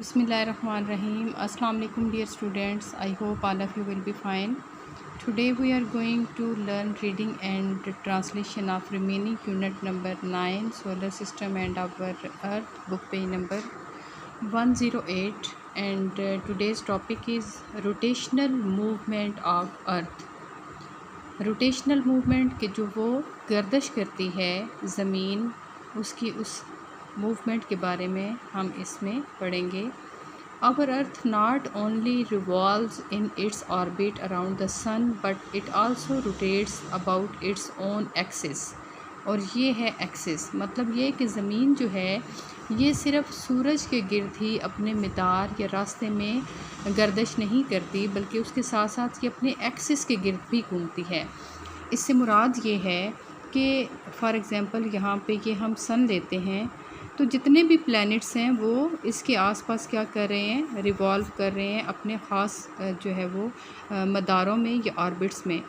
Bismillahirrahmanirrahim. Assalamu alaikum dear students. I hope all of you will be fine. Today we are going to learn reading and translation of remaining unit number 9 Solar System and our Earth, book page number 108, and today's topic is rotational movement of Earth. Rotational movement के जो वो गर्दिश करती है ज़मीन, उसकी उस movement के बारे में हम इसमें पढ़ेंगे. Our earth not only revolves in its orbit around the sun but it also rotates about its own axis. और ये है एक्सिस, मतलब ये कि ज़मीन जो है ये सिर्फ़ सूरज के गिर्द ही अपने मिदार या रास्ते में गर्दिश नहीं करती, बल्कि उसके साथ साथ ये अपने एक्सिस के गिर्द भी घूमती है. इससे मुराद ये है कि फ़ॉर एग्ज़ाम्पल यहाँ पे ये हम सन लेते हैं, तो जितने भी प्लैनेट्स हैं वो इसके आसपास क्या कर रहे हैं, रिवॉल्व कर रहे हैं अपने ख़ास जो है वो मदारों में या ऑर्बिट्स में.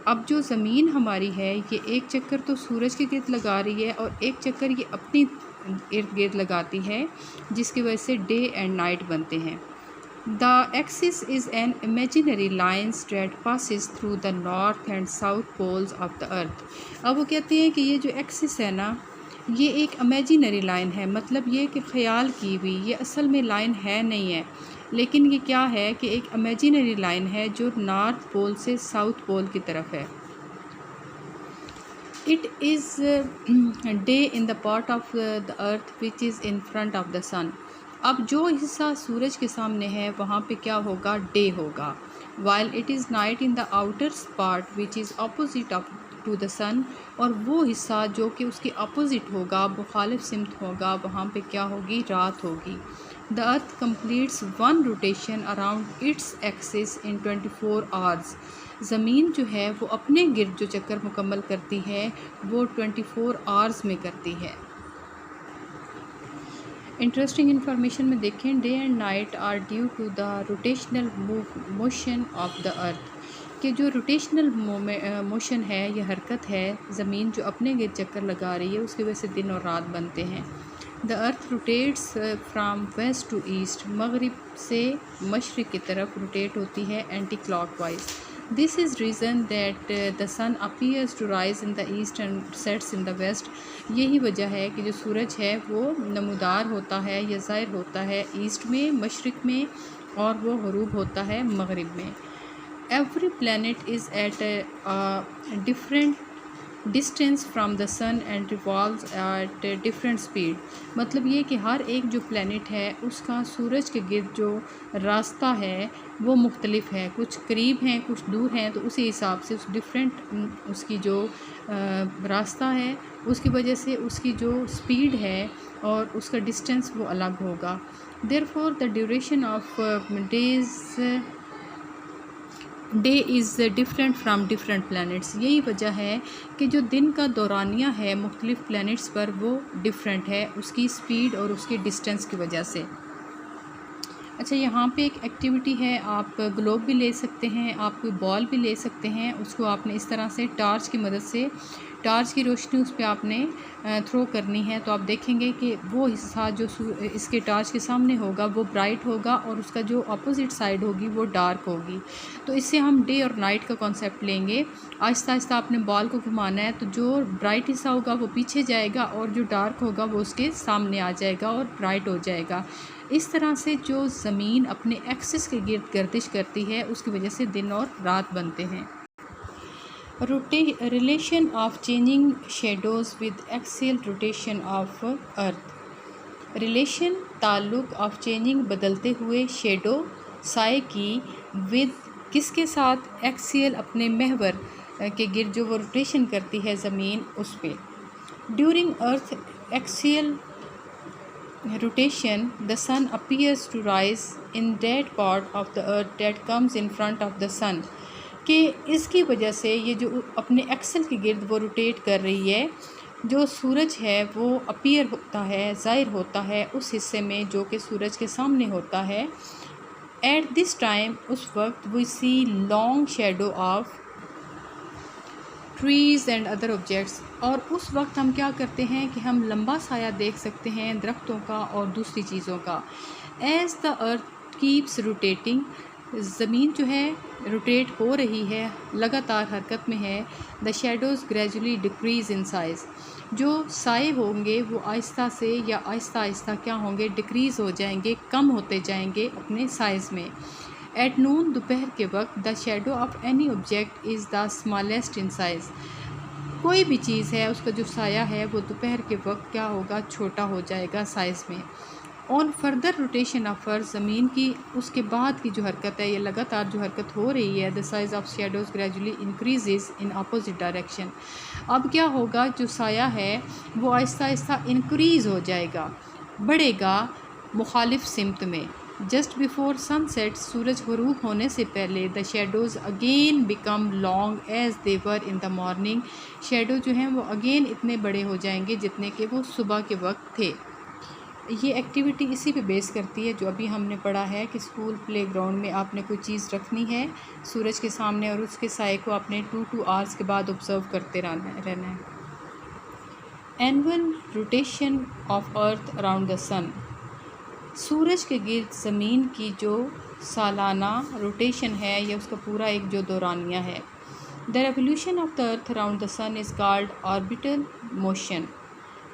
अब जो ज़मीन हमारी है ये एक चक्कर तो सूरज के गिर्द लगा रही है और एक चक्कर ये अपनी इर्द गिर्द लगाती है, जिसकी वजह से डे एंड नाइट बनते हैं. The axis is an imaginary line that passes through the north and south poles of the earth. अब वो कहते हैं कि ये जो एक्सिस है ना, ये एक इमेजिनरी लाइन है, मतलब ये कि ख़याल की हुई, ये असल में लाइन है नहीं है, लेकिन ये क्या है कि एक इमेजिनरी लाइन है जो नॉर्थ पोल से साउथ पोल की तरफ है. It is day in the part of the earth which is in front of the sun. अब जो हिस्सा सूरज के सामने है वहाँ पे क्या होगा, डे होगा. While it is night in the outer part which is opposite of to the sun. और वो हिस्सा जो कि उसके अपोजिट होगा, मुखालिफ सिमत होगा, वहाँ पे क्या होगी, रात होगी. The earth completes one rotation around its axis in 24 hours. ज़मीन जो है वो अपने गिर्द जो चक्कर मुकम्मल करती है वो 24 आवर्स में करती है. इंटरेस्टिंग इन्फॉर्मेशन में देखें, day and night are due to the rotational motion of the earth. कि जो रोटेशनल मोशन है, ये हरकत है, ज़मीन जो अपने गिर्द चक्कर लगा रही है, उसकी वजह से दिन और रात बनते हैं. The earth rotates from west to east. मगरिब से मशरिक़ की तरफ रोटेट होती है anti clockwise. This is reason that the sun appears to rise in the east and sets in the west. यही वजह है कि जो सूरज है वो नमूदार होता है या ज़ाहिर होता है ईस्ट में, मशरिक़ में, और वो ग़ुरूब होता है मगरिब में. Every planet is at a different distance from the sun and revolves at a different speed. मतलब ये कि हर एक जो प्लैनेट है उसका सूरज के गिर्द जो रास्ता है वो मुख्तलिफ है, कुछ करीब हैं, कुछ दूर हैं, तो उसी हिसाब से उस डिफरेंट उसकी जो रास्ता है उसकी वजह से उसकी जो स्पीड है और उसका डिस्टेंस वो अलग होगा. Therefore the duration of day is different from different planets. यही वजह है कि जो दिन का दौरानिया है मुख्तलिफ़ प्लैनेट्स पर वो डिफरेंट है उसकी स्पीड और उसकी डिस्टेंस की वजह से. अच्छा, यहाँ पे एक एक्टिविटी है, आप ग्लोब भी ले सकते हैं, आप कोई बॉल भी ले सकते हैं, उसको आपने इस तरह से टार्च की मदद से, टार्च की रोशनी उस पर आपने थ्रो करनी है, तो आप देखेंगे कि वो हिस्सा जो इसके टार्च के सामने होगा वो ब्राइट होगा और उसका जो अपोजिट साइड होगी वो डार्क होगी. तो इससे हम डे और नाइट का कॉन्सेप्ट लेंगे. आहिस्ता आहिस्ता आपने बॉल को घुमाना है, तो जो ब्राइट हिस्सा होगा वो पीछे जाएगा और जो डार्क होगा वो उसके सामने आ जाएगा और ब्राइट हो जाएगा. इस तरह से जो ज़मीन अपने एक्सिस के गिर्द गर्दिश करती है उसकी वजह से दिन और रात बनते हैं. Relation of changing shadows with axial rotation of earth. Relation, ताल्लुक़ ऑफ चेंजिंग, बदलते हुए, शेडो, साए की, विद किसके साथ, एक्सियल, अपने महवर के गिर्द जो वो रोटेशन करती है ज़मीन उस पर. During earth axial rotation the sun appears to rise in that part of the earth that comes in front of the sun. कि इसकी वजह से ये जो अपने एक्सल के गिर्द वो रोटेट कर रही है, जो सूरज है वो अपीयर होता है, ज़ाहिर होता है उस हिस्से में जो कि सूरज के सामने होता है. एट दिस टाइम, उस वक्त, we see long shadow of trees and other objects. और उस वक्त हम क्या करते हैं कि हम लंबा साया देख सकते हैं दरख्तों का और दूसरी चीज़ों का. As the earth keeps rotating, ज़मीन जो है रोटेट हो रही है, लगातार हरकत में है। The shadows gradually decrease in size, जो साए होंगे वो आहिस्ता से या आहिस्ता आहिस्ता क्या होंगे, डिक्रीज़ हो जाएंगे, कम होते जाएंगे अपने साइज़ में। एट नून, दोपहर के वक्त, the shadow of any object is the smallest in size, कोई भी चीज़ है उसका जो साया है वो दोपहर के वक्त क्या होगा, छोटा हो जाएगा साइज़ में। ऑन फर्दर रोटेशन ऑफ अर्थ, ज़मीन की उसके बाद की जो हरकत है, ये लगातार जो हरकत हो रही है, the size of shadows gradually increases in opposite direction, अब क्या होगा, जो साया है वो आहिस्ता आहिस्ता इंक्रीज़ हो जाएगा, बढ़ेगा मुखालिफ सिमत में। जस्ट बिफोर सनसेट, सूरज ग़ुरूब होने से पहले, the shadows again become long as they were in the morning, shadow जो हैं वो अगेन इतने बड़े हो जाएंगे जितने कि वो सुबह के वक्त थे। ये एक्टिविटी इसी पे बेस करती है जो अभी हमने पढ़ा है कि स्कूल प्लेग्राउंड में आपने कोई चीज़ रखनी है सूरज के सामने और उसके साए को आपने 2 आवर्स के बाद ऑब्ज़र्व करते रहना है। Annual rotation of earth around the sun, सूरज के गिर्द ज़मीन की जो सालाना रोटेशन है या उसका पूरा एक जो दौरानिया है। The revolution of the earth around the sun is called orbital motion,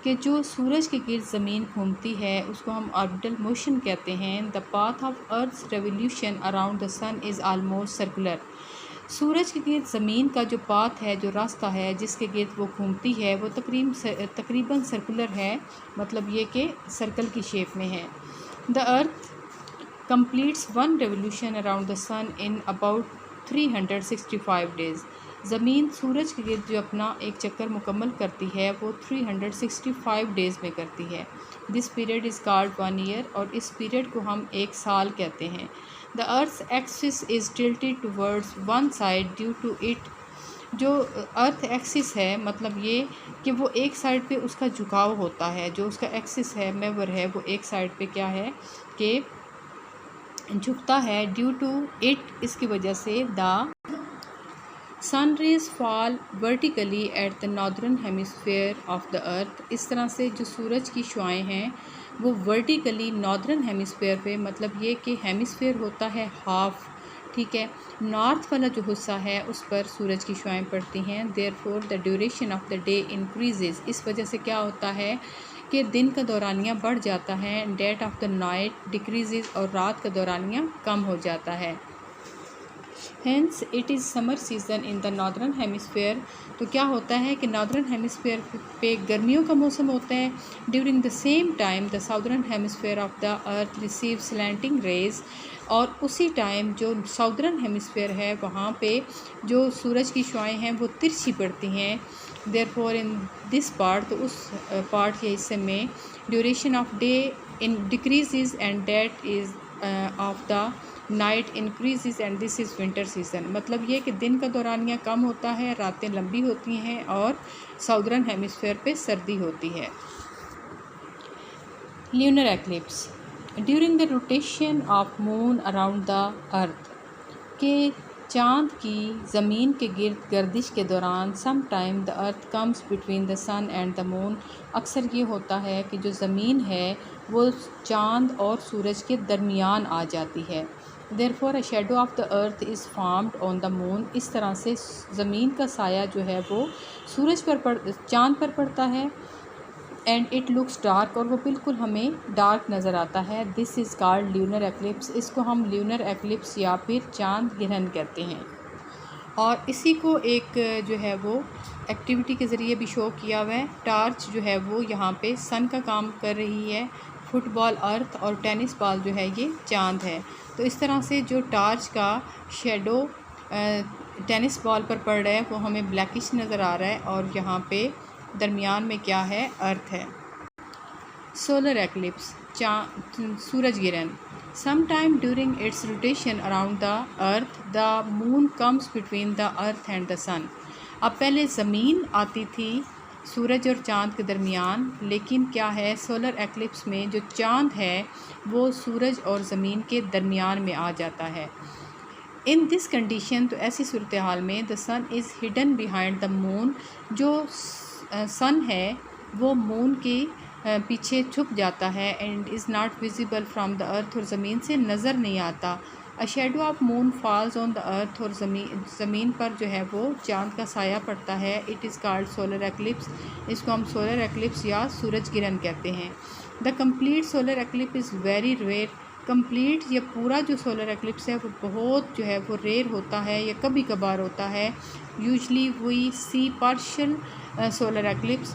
कि जो सूरज के गिर्द ज़मीन घूमती है उसको हम ऑर्बिटल मोशन कहते हैं। The path of earth's revolution around the sun is almost circular, सूरज के गिर्द ज़मीन का जो पाथ है, जो रास्ता है जिसके गिर्द वो घूमती है, वो तकरीबन सर्कुलर है, मतलब ये कि सर्कल की शेप में है। The earth completes one revolution around the sun in about 365 days, ज़मीन सूरज के गिर्द जो अपना एक चक्कर मुकम्मल करती है वो 365 डेज़ में करती है। This period is called 1 year, और इस पीरियड को हम एक साल कहते हैं। The earth's axis is tilted towards one side due to it, जो अर्थ एक्सिस है मतलब ये कि वो एक साइड पे उसका झुकाव होता है, जो उसका एक्सिस है, महवर है, वो एक साइड पे क्या है कि झुकता है। ड्यू टू इट, इसकी वजह से। The sun rays fall vertically at the northern hemisphere of the earth, इस तरह से जो सूरज की शुआएं हैं वो वर्टिकली नॉर्दर्न हेमिस्फेयर पे, मतलब ये कि हेमिस्फेयर होता है हाफ, ठीक है, नॉर्थ वाला जो हिस्सा है उस पर सूरज की शुआएं पड़ती हैं। Therefore the duration of the day increases, इस वजह से क्या होता है कि दिन का दौरानिया बढ़ जाता है। Date of the night decreases, और रात का दौरानिया कम हो जाता है। Hence it is summer season in the northern hemisphere, तो क्या होता है कि नॉर्दर्न हेमिस्फेयर पे गर्मियों का मौसम होता है। During the same time the southern hemisphere of the earth receive slanting rays, और उसी टाइम जो साउदर्न हेमिस्फेयर है वहाँ पे जो सूरज की शुआएं हैं वो तिरछी पड़ती हैं। देयरफॉर इन दिस पार्ट, तो उस पार्ट के हिस्से में duration of day in decreases and that is of the night increases and this is winter season, मतलब ये कि दिन का दौरानिया कम होता है, रातें लंबी होती हैं और साउदर्न हेमिस्फेयर पे सर्दी होती है। Lunar eclipse, during the rotation of moon around the earth, के चाँद की ज़मीन के गिर्द गर्दिश के दौरान some time the earth comes between the sun and the moon, अक्सर ये होता है कि जो ज़मीन है वो चाँद और सूरज के दरमियान आ जाती है। Therefore a shadow of the earth is formed on the moon, इस तरह से ज़मीन का साया जो है वो सूरज पर चाँद पर पड़ता है। एंड इट लुक्स डार्क, और वो बिल्कुल हमें डार्क नज़र आता है। This is called lunar eclipse, इसको हम ल्यूनर एक्लिप्स या फिर चाँद ग्रहण कहते हैं। और इसी को एक जो है वो एक्टिविटी के ज़रिए भी शो किया हुआ है। टार्च जो है वो यहाँ पे सन का काम कर रही है, फुटबॉल अर्थ और टेनिस बॉल जो है ये चाँद है। तो इस तरह से जो टार्च का शेडो टेनिस बॉल पर पड़ रहा है वो हमें ब्लैकिश नज़र आ रहा है, और यहाँ पे दरमियान में क्या है, अर्थ है। सोलर एक्लिप्स, सूरज गिरहण, some time during its rotation around the earth the moon comes between the earth and the sun, अब पहले ज़मीन आती थी सूरज और चाँद के दरमियान, लेकिन क्या है सोलर एक्लिप्स में जो चाँद है वो सूरज और ज़मीन के दरमियान में आ जाता है। इन दिस कंडीशन, तो ऐसी सूरत हाल में the sun is hidden behind the moon, जो सन है वो मून की पीछे छुप जाता है and is not visible from the earth, और ज़मीन से नज़र नहीं आता। A shadow of moon falls on the earth, और ज़मीन पर जो है वो चाँद का साया पड़ता है। It is called solar eclipse, इसको हम सोलर एक्लिप्स या सूरज गिरहण कहते हैं। The complete solar eclipse is very rare, complete या पूरा जो सोलर एक्लिप्स है वो बहुत जो है वो रेयर होता है या कभी कभार होता है। Usually we see partial solar eclipse,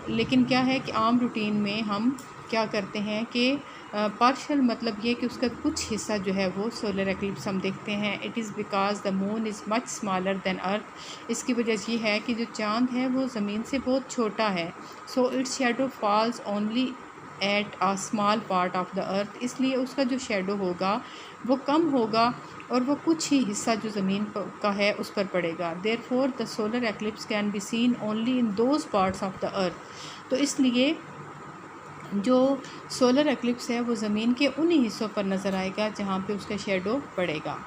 लेकिन क्या है कि आम रूटीन में हम क्या करते हैं कि पार्शियल मतलब ये कि उसका कुछ हिस्सा जो है वो सोलर एक्लिप्स हम देखते हैं। It is because the moon is much smaller than earth, इसकी वजह ये है कि जो चाँद है वो ज़मीन से बहुत छोटा है। So its shadow falls only at a small part of the earth, इसलिए उसका जो शेडो होगा वो कम होगा और वो कुछ ही हिस्सा जो ज़मीन का है उस पर पड़ेगा। Therefore the solar eclipse can be seen only in those parts of the अर्थ, तो इसलिए जो सोलर एक्लिप्स है वो ज़मीन के उन्हीं हिस्सों पर नज़र आएगा जहाँ पे उसका शेडो पड़ेगा।